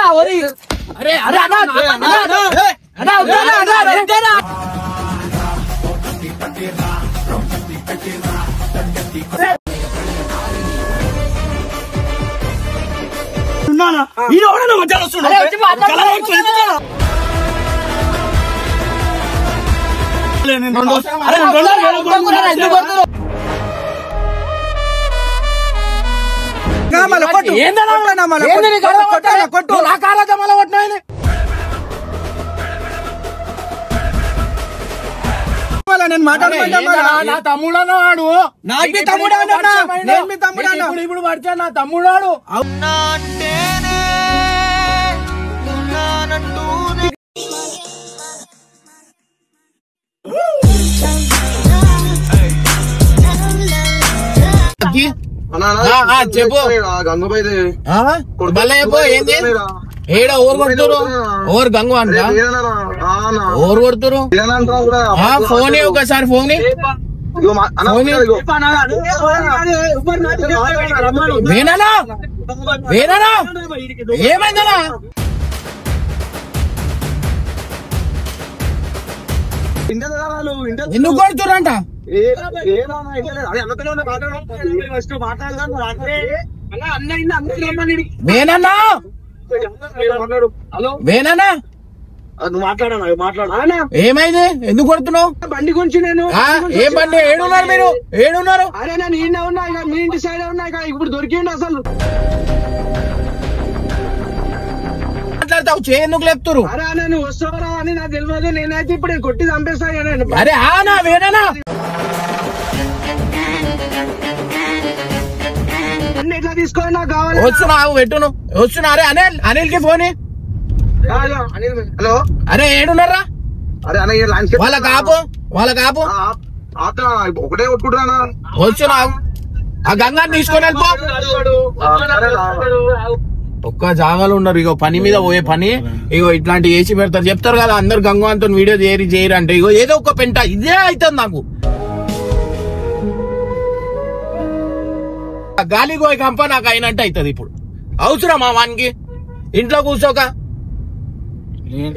అరే అరే మధ్యలో నేను మాట్లాడుతున్నా తమ్ముడు అన్నవాడు నాకు తమ్ముడు ఇప్పుడు పడితే నా తమ్ముడు వాడు చెప్పు మళ్ళీ చెప్పు ఏంది ఏడ ఓరు కొడుతురు ఓరు గంగు అంట ఓరు కొడుతురు ఫోన్ ఒకసారి ఫోన్ వేనా వేనా ఏమైందనా ఎందుకు కొడుతురంట వేనన్నా వేనన్నా ఏమైంది ఎందుకు కొడుతున్నావు బండి గురించి నేను ఏం బండి ఏడున్నారు మీరు ఏడున్నారు అరే నేను ఈయన ఉన్నా మీ ఇంటి సైడ్ ఉన్నా ఇప్పుడు దొరికిండు అసలు మాట్లాడతావు ఎందుకు లేపుతారు అరే నేను వస్తావరా అని నాకు తెలియదు నేనైతే ఇప్పుడు కొట్టి చంపేస్తాను అరే ఆనా వేరేనా ఎట్లా తీసుకోవాలి నాకు కావాలి వస్తున్నావు పెట్టును వస్తున్నా అరే అనిల్ అనిల్ కి ఫోన్ హలో అరే ఏడున్నారా అరే వాళ్ళ కాపు ఒకటే కొట్టుకుంటున్నా వస్తున్నావు ఆ గంగాన్ని తీసుకొని వెళ్ళిపో ఒక్క జాగాలో ఉన్నారు ఇగో పని మీద పోయే పని ఇగో ఇట్లాంటి ఏసీ పెడతారు చెప్తారు కదా అందరు గంగవంతో వీడియో చేయరు అంటే ఇగో ఏదో ఒక పెంట ఇదే అవుతుంది నాకు గాలి పోయి కంప నాకు అయినట్టు అవుతుంది ఇప్పుడు అవసరమా వానికి ఇంట్లో కూర్చోక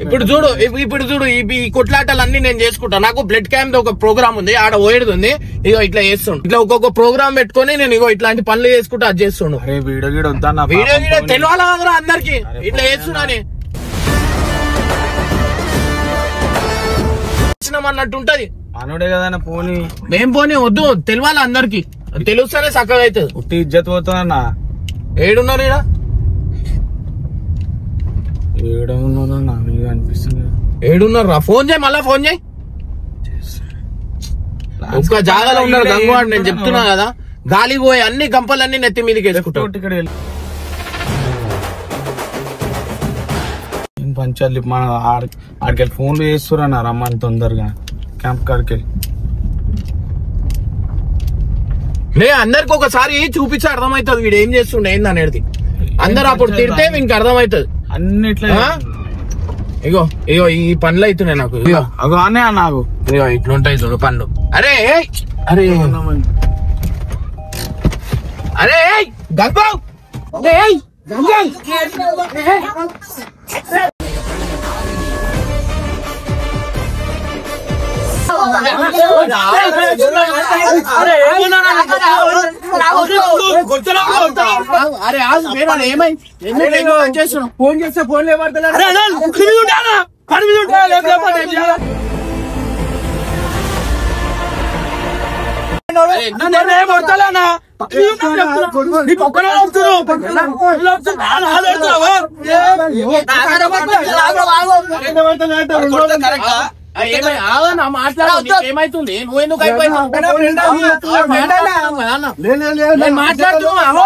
ఇప్పుడు చూడు ఈ కొట్లాటలన్నీ నేను చేసుకుంటా నాకు బ్లడ్ క్యాంప్ ఒక ప్రోగ్రామ్ ఉంది ఆడ పోయేది ఉంది ఇగో ఇట్లా చేస్తుండు ఇట్లా ఒక్కొక్క ప్రోగ్రామ్ పెట్టుకుని నేను ఇగో ఇట్లాంటి పనులు చేసుకుంటా అది చేస్తుండు వీడియో గీడ తెలియాలా అందరికి ఇట్లా చేస్తున్నాని అన్నట్టు ఉంటది అనుడే కదా పోనీ మేం పోనీ వద్దు తెలియాలి అందరికి తెలుస్తేనే చక్కగా అవుతుంది ఉట్టి ఇజ్జత్ పోతున్నా ఏడున్నారు ఈడ అనిపిస్తుంది ఏడున్నారు ఫోన్ చేయి మళ్ళా ఫోన్ చేయి ఒక్క జాగాలో ఉన్నారు గంగవాడు నేను చెప్తున్నా కదా గాలి పోయి అన్ని గంపలన్నీ నెత్తి మీదకి వేసుకుంటాం పంచాలి మన ఆడికెళ్ళి ఫోన్లు చేస్తున్నా రమ్మని తొందరగా క్యాంప్ కాడికి లే అందరికి ఒకసారి చూపించి అర్థమవుతుంది వీడు ఏం చేస్తుండే ఏంది అనేది అందరు అప్పుడు తిడితే వీనికి అర్థమవుతుంది అన్నిట్లా ఇగో ఇగో ఈ పనులు అవుతున్నాయి నాకు అగో అనే నాకు ఇగో ఇట్లుంటాయి చూడు పనులు అరే అరే అరే గంగో అరే ఏమైంది చేస్తున్నావు ఫోన్ చేస్తే ఫోన్ లేపడతా మాట్లాడు ఏమైతుంది నువ్వెందుకు మాట్లాడుతున్నావు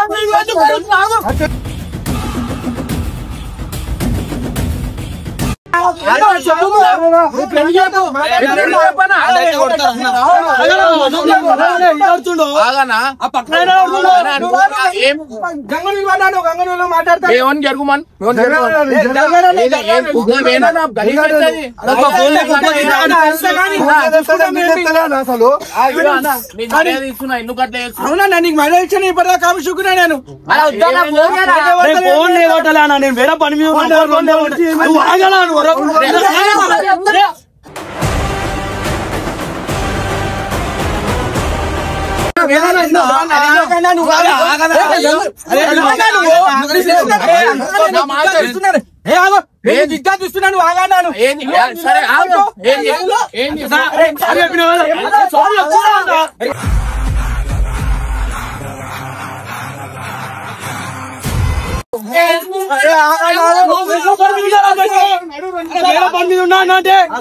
అవునా నీకు మహిళ ఇచ్చిన ఇప్పటిదా కాపుకున్నా నేను నేను వేరే పని మీద చూస్తున్నాను ఆగాను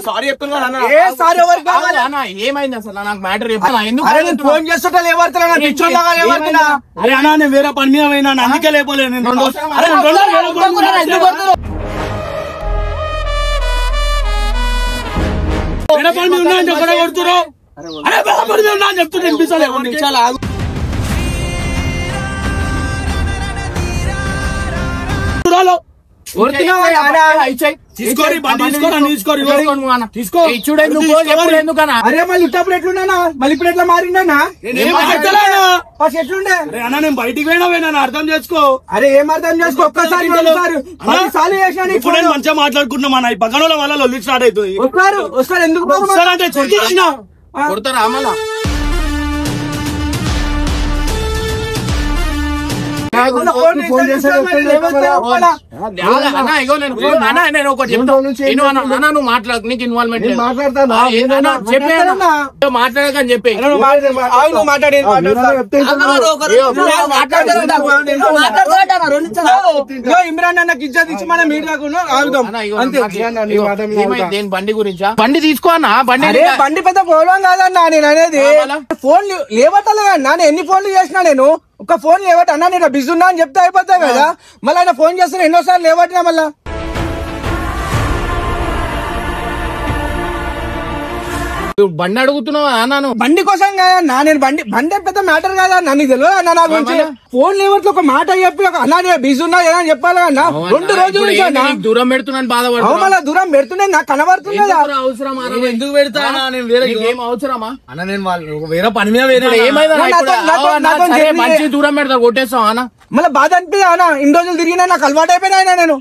సారీ చెప్తున్నా ఏమైంది అసలు నాకు మ్యాటర్ ఫోన్ చేస్తుంటా లేవడుతున్నా అరే అన్నా నేను వేరే పని మీద పోయినా అందుకే లేపోలేదు వేరే పని మీద ఉన్నా కొడుతున్నారు అరే వేరే పని మీద ఉన్నా చెప్తున్నా వినిపించాలి అరే మళ్ళీ ఇట్టప్పుడు ఎట్లున్నా మళ్ళీ ఇప్పుడు ఎట్లా మారిందన్నా ఎట్లుండే అన్నా నేను బయటికి పోయినా అర్థం చేసుకో అరే ఏం అర్థం చేసుకో ఒక్కసారి ఇప్పుడు నేను మంచిగా మాట్లాడుకుంటున్నా అన్న ఈ పక్కన వాళ్ళ లొల్లి స్టార్ట్ అవుతుంది వస్తారు ఎందుకు వస్తారంటే కొడతారా మళ్ళా మాట్లాడక నీకు ఇన్వాల్వ్మెంట్ మాట్లాడకని చెప్పి ఇమ్రాన్ అన్నకి ఇజ్జత్ ఇచ్చి మనం మీడియాకు బండి గురించా బండి తీసుకో అన్న బండి పెద్ద పోవడం కాదన్నా నేను అనేది ఫోన్ లేవట్లేదు అన్నా నేను ఎన్ని ఫోన్లు చేసినా నేను ఒక ఫోన్ లేవట అన్నా నేను బిజీ ఉన్నా అని చెప్తే అయిపోతాయి కదా మళ్ళీ ఆయన ఫోన్ చేస్తున్నా ఎన్నోసార్లు లేవట్టినా మళ్ళా బండి అడుగుతున్నావు అన్నాను బండి కోసం కాదన్నా నేను బండి పెద్ద మ్యాటర్ కాదా నీకు తెలియదు అన్న నా గురించి ఫోన్ లేవట్లు ఒక మాట చెప్పి ఒక అన్నా నేను బిజీ ఉన్నా ఏదని చెప్పాలి అన్న 2 రోజులు దూరం పెడుతున్నాను బాధపడు మళ్ళీ దూరం పెడుతున్నా నాకు కనబడుతుంది అవసరం ఎందుకు పెడతా నేను వేరే ఏం అవసరమా అన్న నేను వాళ్ళు వేరే పని మీద వేరే ఏమైంది దూరం పెడతా కొట్టేస్తాం అన్న మళ్ళీ బాధ అనిపిదా అన్న ఇన్ని రోజులు తిరిగినా నాకు అలవాటు అయిపోయినా ఆయన నేను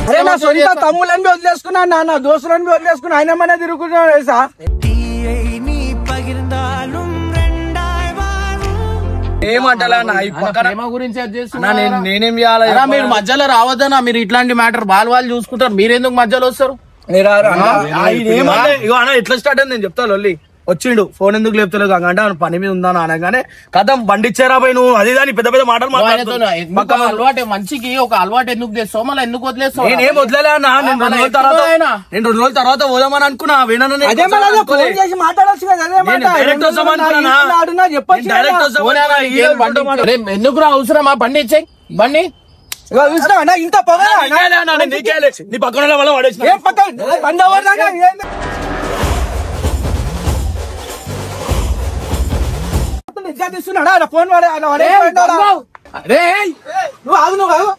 అరే నా సొంత తమ్ములని వదిలేసుకున్నా నా దోస్తులని వదిలేసుకున్నా ఆయన మన తిరుగుతున్నాడు తెలుసా ఏమంటలా గురించి నేనేం చేయాలి మీరు మధ్యలో రావద్దనా మీరు ఇట్లాంటి మ్యాటర్ వాళ్ళు చూసుకుంటారు మీరెందుకు మధ్యలో వస్తారు ఎట్లా స్టార్ట్ అయింది నేను చెప్తా లొల్లి వచ్చిండు ఫోన్ ఎందుకు లేపుతలేదు అంటే పని మీద ఉందా అనగానే కదా బండి ఇచ్చారా పోయి నువ్వు అది దాని పెద్ద పెద్ద మాటలు అలవాటు మంచికి ఒక అలవాటు ఎందుకు తెస్తావు మళ్ళీ ఎందుకు వదిలేస్తావు నేనేం వదిలేలే అన్న నేను 2 రోజుల తర్వాత పోదామని అనుకున్నా ఎందుకు అవసరమా బండి ఇచ్చాయి బండి ఇంత నీ పక్కన వల్ల పడేసి ఫోన్ అరే నువ్వు ఆగు నువ్వు ఆగు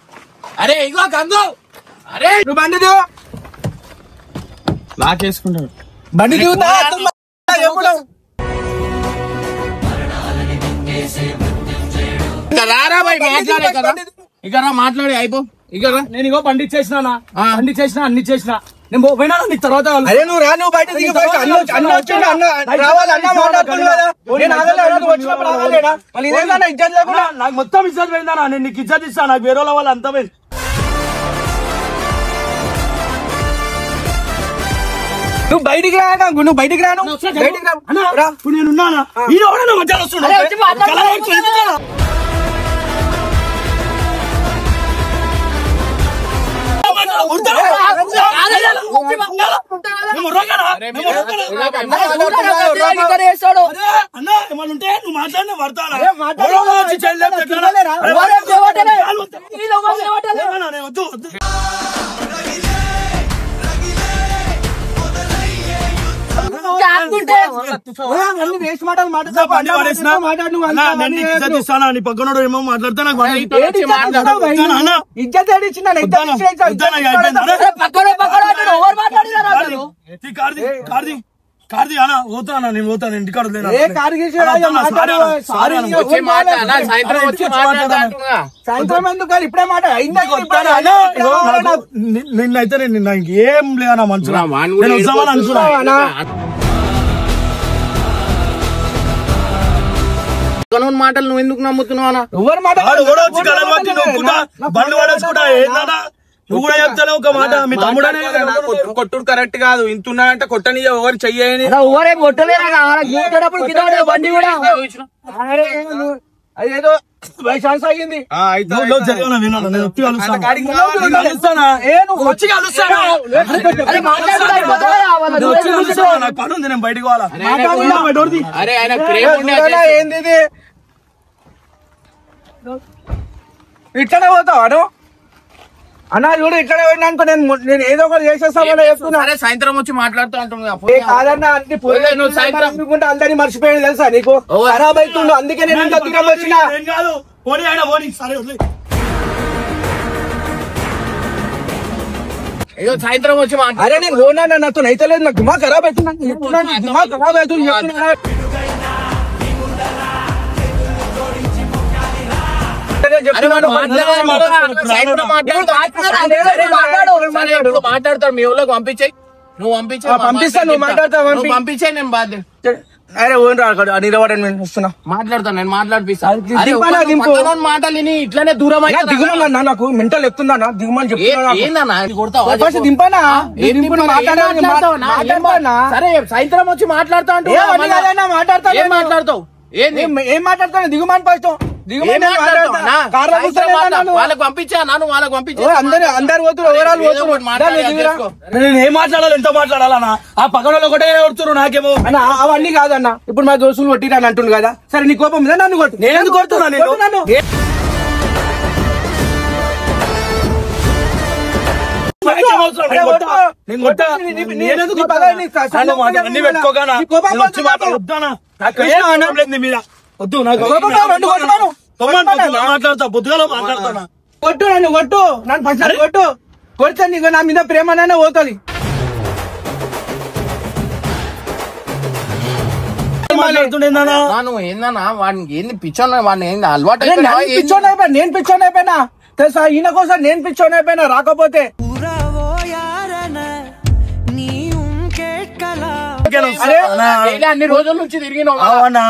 అరే ఇగో గంగు అరే నువ్వు బండి దిగు లాకేసుకుంటాడు బండి దిగుతా రారా బాయ్ మాట్లాడే కదా ఇక మాట్లాడి అయిపో ఇక నేను ఇగో బండి చేసినా అన్ని చేసినా నేను పోయినా నీకు తర్వాత అరే నువ్వు రా నువ్వు బయట నాకు మొత్తం ఇజ్జత్ పోయిందా నేను నీకు ఇజ్జత్ ఇస్తాను నాకు వేరే వాళ్ళు అంతా పోయింది నువ్వు బయటికి రా నువ్వు బయటికి రాను ఇప్పుడు నేనున్నానా మధ్యలో వస్తున్నా అన్న ఏమన్నా ఉంటే నువ్వు మాట్లాడిన పడతానా వద్దు వద్దు పక్కనోడు ఏమో మాట్లాడితే నాకు కార్ది అన్న పోతానా నేను పోతాను ఇంటికాడ సాయంత్రం ఎందుకు ఇప్పుడే మాట నిన్నైతే నిన్న ఇంకేం లేదన్నా మంచిగా నేను వద్దామని అనుకున్నా మాటలు నువ్వు ఎందుకు నమ్ముతున్నావు? ఎవరు మాట వచ్చి కలవచ్చి నొక్కుంటా బండి పడేసుకుంటా ఏంటన్నా నువ్వు కూడా చెప్తావు ఒక మాట మీ తమ్ముడనే కొట్టుడు కరెక్ట్ కాదు. ఇంతున్నాడంటే కొట్టని ఎవరు చెయ్యని ఎవరేం కొట్టలేరు బండి కూడా అదేదో ఛాన్స్ అయ్యింది పనుంది నేను బయటకు పోవాలా ఏంది ఇట్లనే పోతావాను అన్నా చూడు ఇక్కడే పోయినా అనుకో నేను ఏదో ఒకటి చేసేస్తామని చెప్తున్నా. సాయంత్రం వచ్చి మాట్లాడుతూ అంటున్నా కాదన్నా అన్ని పోయి అందరినీ మర్చిపోయాడు తెలుసా నీకు ఖరాబ్ అవుతుండు అందుకే నేను ఇంకా దూరం వచ్చినా సాయంత్రం వచ్చి అరే నేను పోనా నాతో అయితే లేదు నాకు దిమాగ్ ఖరాబ్ అవుతున్నా దిమాగ్ ఖరాబ్ అవుతుంది చెప్తున్నా మాట్లాడతాడు మీ ఊళ్ళోకి పంపించాయి నువ్వు పంపిస్తా నువ్వు మాట్లాడతావు పంపించాయి నేను బాధ్య అరే ఓన్ రాడు నిలబడండి నేను వస్తున్నా మాట్లాడతాను నేను మాట్లాడిపిస్తాను మాటలు ఇట్లానే దూరం దిగుమన్నా నాకు మెంటల్ ఎక్కుతుందా దిగుమని చెప్తున్నా దింపానా సరే సాయంత్రం వచ్చి మాట్లాడతా మాట్లాడతావు ఏం మాట్లాడతాను దిగుమని ఫస్ట్ వాళ్ళకి పంపించా వాళ్ళకి పంపించా అందరు నేను ఏం మాట్లాడాలి ఎంత మాట్లాడాలన్నా ఆ పక్కన ఒకటే కొడుతున్నారు నాకేమో అవన్నీ కాదన్నా ఇప్పుడు మా దోస్తులు కొట్టిరని అంటుంది కదా సరే నీ కోపం మీద నన్ను కొట్టు నేను ఎందుకు కొడుతున్నా అన్ని పెట్టుకోగానా మీద వద్దు మాట్లాడతా పొద్దుగా మాట్లాడతానా కొట్టు నన్ను కొట్టు నన్ను ఫస్ట్ కొట్టు కొడితే నీకు నా మీద ప్రేమనే పోతుంది ఏందన్నా వాడికి ఏంది పిచ్చోన్నా వాడిని ఏంది అలవాటు నేను పిచ్చోన్ అయిపోయినా తెలుసా ఈయన కోసం నేను పిచ్చోన్ అయిపోయినా రాకపోతే అన్ని రోజుల నుంచి తిరిగిన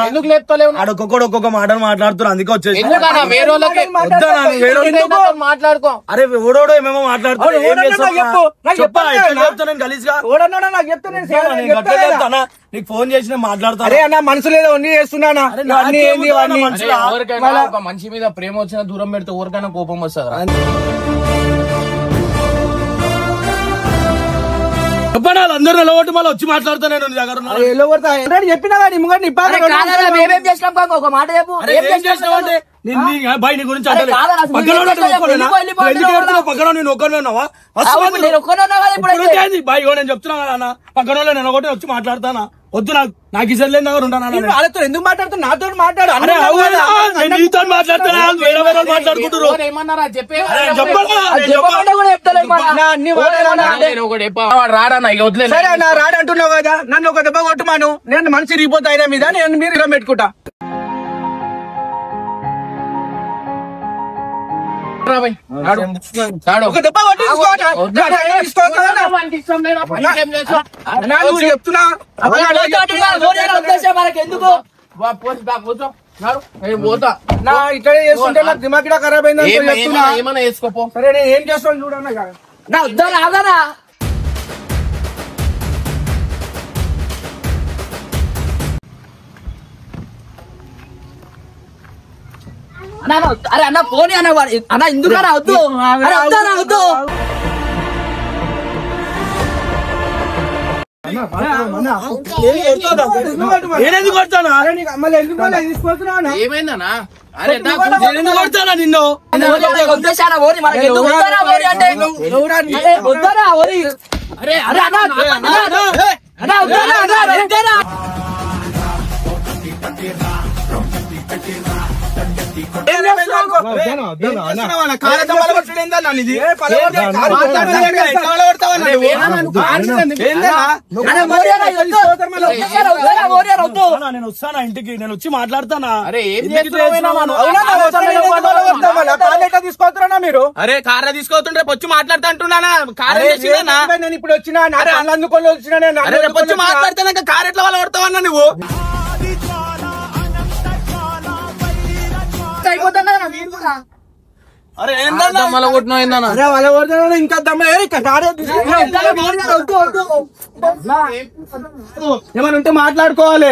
ఎందుకు లేపుతలేవు ఒక్కొక్కడు ఒక్కొక్క మాటలు మాట్లాడుతున్నారు అందుకే వచ్చేసి మాట్లాడుకో అరే ఓడోడో ఏమేమో మాట్లాడుతున్నా నీకు ఫోన్ చేసి మాట్లాడతా అరే అన్న మనసు లేదా ఉండి చేస్తున్నానా ఒక మనిషి మీద ప్రేమ వచ్చిన దూరం పెడితే ఊరికైనా కోపం వస్తుంది అందరూ నిలబట్టి మళ్ళీ వచ్చి మాట్లాడుతా నేను చెప్పినా ఒక మాట చెప్పు బాయ్ నీ గురించి పక్కన నేను ఒక్కరున్నావా బాయ్ నేను చెప్తున్నా కదా పక్కన నేను ఒకటి వచ్చి మాట్లాడతానా వద్దు నాకు ఇసలు లేని దగ్గర ఉంటాను వాళ్ళతో ఎందుకు మాట్లాడుతున్నా నాతో మాట్లాడు నీతో మాట్లాడుతున్నా వేరే వేరే మాట్లాడుకుంటారు ఏమన్నారా సరే అన్న రాడంటున్నావు కదా నన్ను ఒక దెబ్బ కొట్టుమాను నేను మనిషి రిపోతా అయినా మీద నేను మీరు ఇలా పెట్టుకుంటా ఒక దెబ్బ చెప్తున్నా ఇక్కడ చేస్తుంటే నాకు దిమాగ్ ఖరాబ్ అయిందని ఏమైనా వేసుకోపో సరే నేను ఏం చేస్తాను చూడన్నా నా వద్దా రాదనా అరే అన్న పోనీ అన్న అన్న ఎందుకన్నా వద్దు అరే వద్దా వద్దు నేనెందుకు కొడతానా ఏమైందన్నా నేనెందుకు కొడతానా నిన్ను ఉద్దేశాల ఓరి మనకి ఎందుకు వద్దారా ఓరి అంటే వద్దారా ఓరి అరే అరే అన్నా వద్దారా నేను వస్తానా ఇంటికి నేను వచ్చి మాట్లాడతానా అరే ఏం తీసుకొస్తున్నా మీరు అరే కార్లో తీసుకోతుంటే రేపు వచ్చి మాట్లాడుతా అంటున్నానా కార్ నేను ఇప్పుడు వచ్చినా అందుకొని వచ్చినా రేపు వచ్చి మాట్లాడితే కార్ ఎట్లా వాళ్ళు కొడతావన్నా నువ్వు అరే మళ్ళీ కొట్టినావు ఏందన్నా అరే వాళ్ళ కొడుతున్నా ఇంకా దమ్మ ఏమైనా ఉంటే మాట్లాడుకోవాలి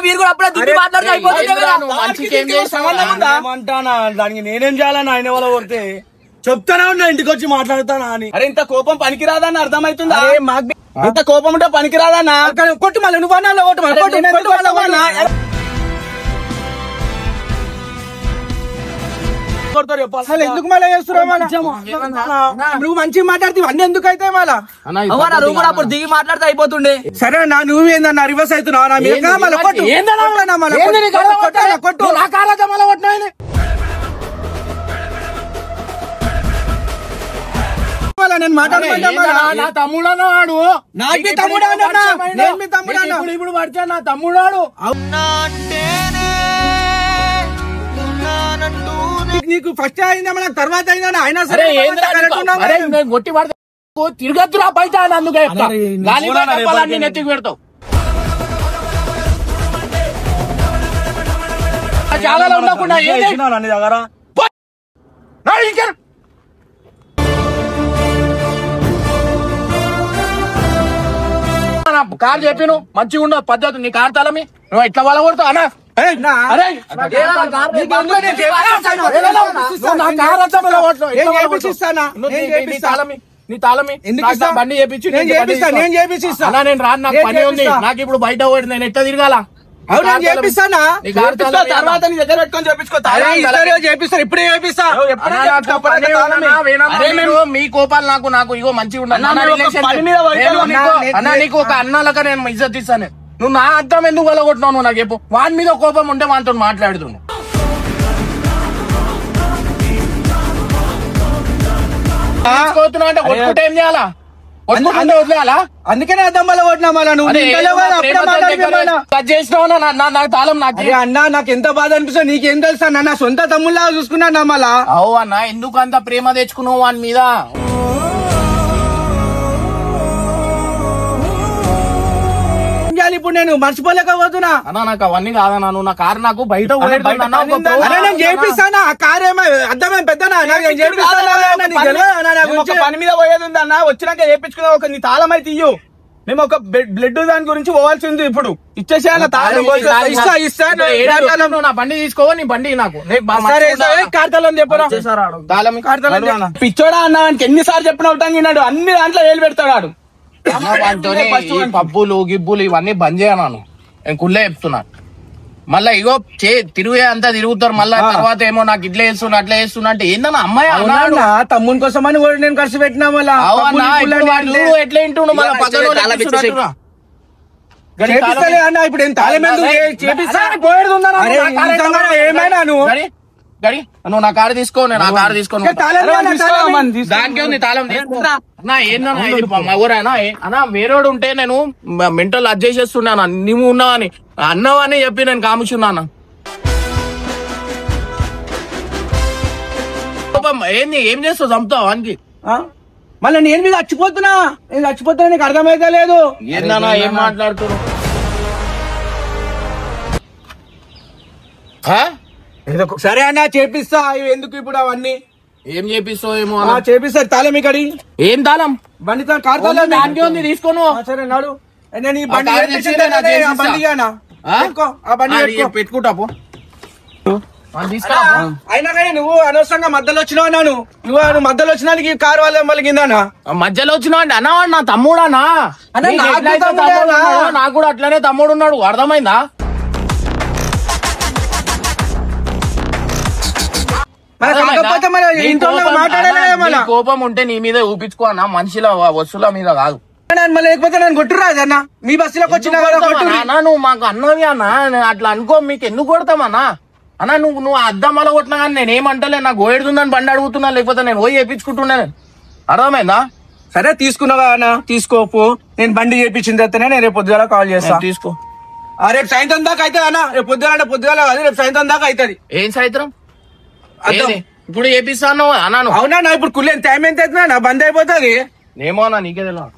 మీరు కూడా అప్పుడే దుడ్డు మాట్లాడితే అయిపోతుంది ఏమంటానా దానికి నేనేం చేయాలని ఆయన వాళ్ళ కొడితే చెప్తానే ఉన్నా ఇంటికి వచ్చి మాట్లాడతానా అని అరే ఇంత కోపం పనికిరాదని అర్థమవుతుందా ఇంత కోపం ఉంటే పనికిరాదన్నా కొట్టు మళ్ళీ నువ్వు అన్నా కొట్టు అసలు ఎందుకు మళ్ళీ చేస్తున్నావు నువ్వు మంచిగా మాట్లాడుతూ అన్ని ఎందుకు అయితే మళ్ళా నువ్వు కూడా అప్పుడు దిగి మాట్లాడితే అయిపోతుండే సరే నా నువ్వేందన్నా రివర్స్ అవుతున్నావు నా మీద మళ్ళీ కొట్టు నా కారా మళ్ళీ కొట్టినా నేను మాట్లాడుతున్నా తమ్ముడు అన్నాడు నాకు తమ్ముడు ఇప్పుడు పడితే నా తమ్ముడు నీకు ఫస్ట్ అయిందా మన తర్వాత అయిందా అయినా సరే సరే కొట్టి పడితే తిరగద్దురా బయట అందుకే నెత్తికి పెడతావు చాలా ఉండకుండా నీ దగ్గర కార్ చెప్పిను మంచిగా ఉండవు పద్ధతి నీ కార్ తలమి నువ్వు ఎట్లా వాళ్ళ కొడతావు అన్నా నీ తాళమి బండి చేపించి నేను రాను నాకు పని ఉంది నాకు ఇప్పుడు బయట పోయి నేను ఎట్లా తిరగాల చేపిస్తానా తర్వాత నీ దగ్గర పెట్టుకొని చేపిస్తారు ఇప్పుడే చేపిస్తా మీ కోపాలు నాకు ఇగో మంచిగా అన్నా నీకు ఒక అన్నాలక నేను ఇజ్జత్ ఇస్తాను నువ్వు నా అర్థం ఎందుకు వెళ్ళగొట్టినావు నువ్వు నాకు చెప్పు వాని మీద కోపం ఉంటే వానితో మాట్లాడుతున్నావు అంటే కొట్టుకుంటే ఏం చేయాలా వదిలేయాలా అందుకనే అర్థం వల్ల కొట్టినా మళ్ళా నువ్వు చేసినావు నాకు తాళం నాకు అన్నా నాకు ఎంత బాధ అనిపిస్తుంది నీకేం తెలుసా నా సొంత తమ్ముళ్ళగా చూసుకున్నా మళ్ళా అవు అన్న ఎందుకు అంత ప్రేమ తెచ్చుకున్నావు వాని మీద ఇప్పుడు నేను మర్చిపోలేకపోతున్నా అన్నా నాకు అవన్నీ కాదన్నా నువ్వు నా కారు నాకు బయట నేను చేపిస్తానా ఆ కారు ఏమో అర్థమేం పెద్దనా పని మీద పోయేది ఉంది అన్న వచ్చినాక చేపించుకున్నా ఒక నీ తాళం అయితే ఇయ్యు మేము ఒక బ్లడ్ దాని గురించి పోవాల్సింది ఇప్పుడు ఇచ్చేసా నువ్వు నా బండి తీసుకోవా నీ బండి నాకు కార్తలం చెప్పరా పిచ్చోడా అన్న ఎన్నిసార్లు చెప్పిన ఉంటాడు అన్ని దాంట్లో ఏలు పెడతాడు పబ్బులు గిబ్బులు ఇవన్నీ బంద్ చేయను నేను కుళ్ళే చెప్తున్నా మళ్ళా ఇగో తిరిగే అంతా తిరుగుతారు మళ్ళా తర్వాత ఏమో నాకు ఇట్లా చేస్తున్నా అట్లా చేస్తున్నా అంటే ఏందన్నా అమ్మాయి తమ్ముని కోసం అని కూడా నేను ఖర్చు పెట్టినా మళ్ళా ఎట్లా వింటుండు మళ్ళీ అన్న ఇప్పుడు ఏం తాళం ఏమైనా గడి నువ్వు నా కారు తీసుకో నేను ఆ కారు తీసుకోను దానికే ఉంది తాళం అన్నా ఏందన్నా ఊరేనా అన్నా వేరేవాడు ఉంటే నేను మెంటల్ అడ్జస్ట్ చేస్తున్నాను నువ్వు ఉన్నావని అన్నావని చెప్పి నేను కాముచున్నాను ఏంది ఏం చేస్తావు చంపుతావు వానికి మళ్ళీ నేను మీద చచ్చిపోతున్నా నీకు అర్థమైతే లేదు ఏందన్నా ఏం మాట్లాడుతున్నావు సరే అన్న చేపిస్తా ఎందుకు ఇప్పుడు అవన్నీ ఏం చేపిస్తావు ఏమో చేపిస్తారు తాళం ఇక్కడి ఏం తాళం బండి కార్ తాళం దానికి ఉంది తీసుకోను సరే నాడు నేను ఈ బండి పెట్టుకుంటా అయినా కానీ నువ్వు అనవసరంగా మధ్యలో వచ్చినావు అన్నాను. నువ్వు మధ్యలో వచ్చినానికి కారు వాళ్ళ మళ్ళీందా మధ్యలో వచ్చినావు అంటే అన్నా నా తమ్ముడానా నాకు కూడా అట్లనే తమ్ముడు ఉన్నాడు, అర్థమైందా? కోపం ఉంటే నీ మీద ఊపించుకో అన్న, మనుషుల వస్తువుల మీద కాదు. లేకపోతే నేను కొట్టురాదు అన్న, మీ బస్సులోకి వచ్చినా నువ్వు మాకు అన్నవి అన్న, అట్లా అనుకో. మీకు ఎందుకు కొడతామన్నా అన్న? నువ్వు అద్దం వల్ల కొట్టినా కానీ నేనేమంటలే, నాకు ఓడుతుందని బండి అడుగుతున్నా, లేకపోతే నేను పోయి చేయించుకుంటున్నాను, అర్థమైందా? సరే తీసుకున్నావా అన్న, తీసుకోపు. నేను బండి చేయించిన తర్వాతనే నేను రేపు పొద్దుగాల కాల్ చేస్తాను. తీసుకో. రేపు సాయంత్రం దాకా అవుతుంది అన్న. రేపు పొద్దుగాల అంటే పొద్దుగాల కాదు, రేపు సాయంత్రం దాకా అవుతుంది. ఏం సాయంత్రం? ఇప్పుడు చేపిస్తాను అన్నాను. అవునా? ఇప్పుడు కుళ్ళేం టైం ఎంత అవుతుందా? బంద్ అయిపోతుంది. ఏమో అన్నా, నీకే తెలియదు.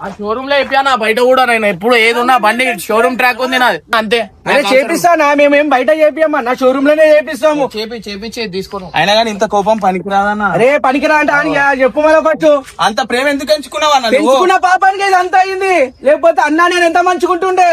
ఆ షోరూమ్ లో చెప్పానా, బయట కూడా నేను ఎప్పుడు ఏది ఉన్నా బండి షోరూమ్ ట్రాక్ ఉంది నాది, అంతే. అరే చేపిస్తానా, మేమేం బయట చేపియమ్మా, నా షోరూమ్ లోనే చేపిస్తాము. చేపించి తీసుకోను. అయినా కానీ ఇంత కోపం పనికిరాదన్నా. అరే పనికిరా అంటే చెప్పు మళ్ళీ కొట్టు. అంత ప్రేమ ఎందుకు పెంచుకున్నావా? పెంచుకున్న పాపానికి ఇది అంత అయింది, లేకపోతే అన్నా నేను ఎంత మంచుకుంటుండే.